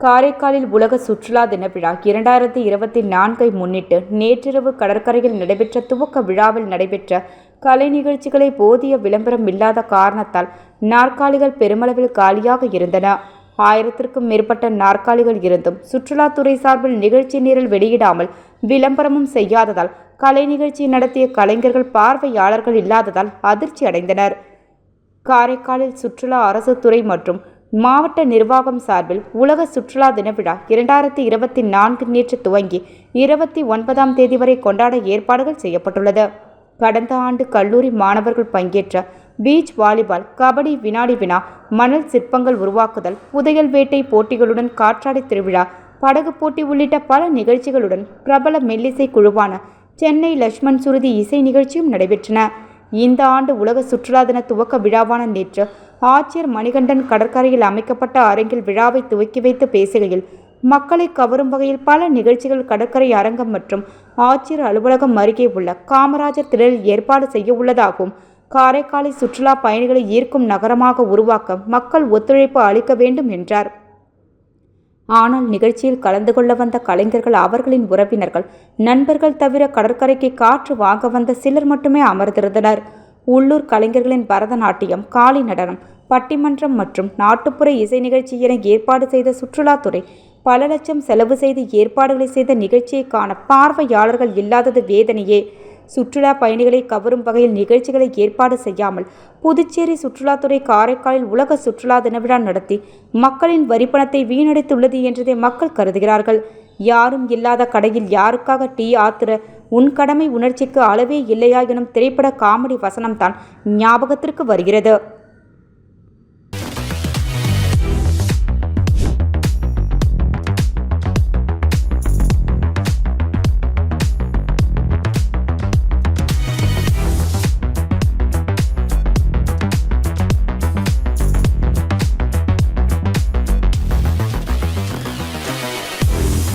காரைக்காலில் உலக சுற்றுலா தின விழா 2024 முன்னிட்டு நேற்றிரவு கடற்கரையில் நடைபெற்ற துவக்க விழாவில் நடைபெற்ற கலை நிகழ்ச்சிகளை போதிய விளம்பரம் இல்லாத காரணத்தால் நாற்காலிகள் பெருமளவில் காலியாக இருந்தன. 1000க்கும் மேற்பட்ட நாற்காலிகள் இருந்தும் சுற்றுலாத்துறை சார்பில் நிகழ்ச்சி நிரல் வெளியிடாமல் விளம்பரமும் செய்யாததால் கலை நிகழ்ச்சி நடத்திய கலைஞர்கள் பார்வையாளர்கள் இல்லாததால் அதிர்ச்சி அடைந்தனர். காரைக்காலில் சுற்றுலா அரசு துறை மற்றும் மாவட்ட நிர்வாகம் சார்பில் உலக சுற்றுலா தின விழா 2024 நேற்று துவங்கி 29ஆம் தேதி வரை கொண்டாட ஏற்பாடுகள் செய்யப்பட்டுள்ளது. கடந்த ஆண்டு கல்லூரி மாணவர்கள் பங்கேற்ற பீச் வாலிபால், கபடி, வினாடி வினா, மணல் சிற்பங்கள் உருவாக்குதல், புதையல் வேட்டை போட்டிகளுடன் காற்றாடி திருவிழா, படகு போட்டி உள்ளிட்ட பல நிகழ்ச்சிகளுடன் பிரபல மெல்லிசை குழுவான சென்னை லட்சுமண் சுருதி இசை நிகழ்ச்சியும் நடைபெற்றன. இந்த ஆண்டு உலக சுற்றுலா தின துவக்க விழாவான நேற்று ஆட்சியர் மணிகண்டன் கடற்கரையில் அமைக்கப்பட்ட அரங்கில் விழாவை துவக்கி வைத்து பேசுகையில், மக்களை கவரும் வகையில் பல நிகழ்ச்சிகள் கடற்கரை அரங்கம் மற்றும் ஆட்சியர் அலுவலகம் அருகே உள்ள காமராஜர் திடலில் ஏற்பாடு செய்ய உள்ளதாகவும், காரைக்காலை சுற்றுலா பயணிகளை ஈர்க்கும் நகரமாக உருவாக்க மக்கள் ஒத்துழைப்பு அளிக்க வேண்டும் என்றார். ஆனால் நிகழ்ச்சியில் கலந்து கொள்ள வந்த கலைஞர்கள், அவர்களின் உறவினர்கள், நண்பர்கள் தவிர கடற்கரைக்கு காற்று வாங்க வந்த சிலர் மட்டுமே அமர்ந்திருந்தனர். உள்ளூர் கலைஞர்களின் பரதநாட்டியம், காளி நடனம், பட்டிமன்றம் மற்றும் நாட்டுப்புற இசை நிகழ்ச்சி என ஏற்பாடு செய்த சுற்றுலாத்துறை பல லட்சம் செலவு செய்து ஏற்பாடுகளை செய்த நிகழ்ச்சியை காண பார்வையாளர்கள் இல்லாதது வேதனையே. சுற்றுலா பயணிகளை கவரும் வகையில் நிகழ்ச்சிகளை ஏற்பாடு செய்யாமல் புதுச்சேரி சுற்றுலாத்துறை காரைக்காலில் உலக சுற்றுலா தின விழா நடத்தி மக்களின் வரிப்பணத்தை வீணடித்துள்ளது என்றதை மக்கள் கருதுகிறார்கள். யாரும் இல்லாத கடையில் யாருக்காக டீ ஆத்துற உன் கடமை உணர்ச்சிக்கு அளவே இல்லையா எனும் திரைப்பட காமெடி வசனம்தான் ஞாபகத்திற்கு வருகிறது.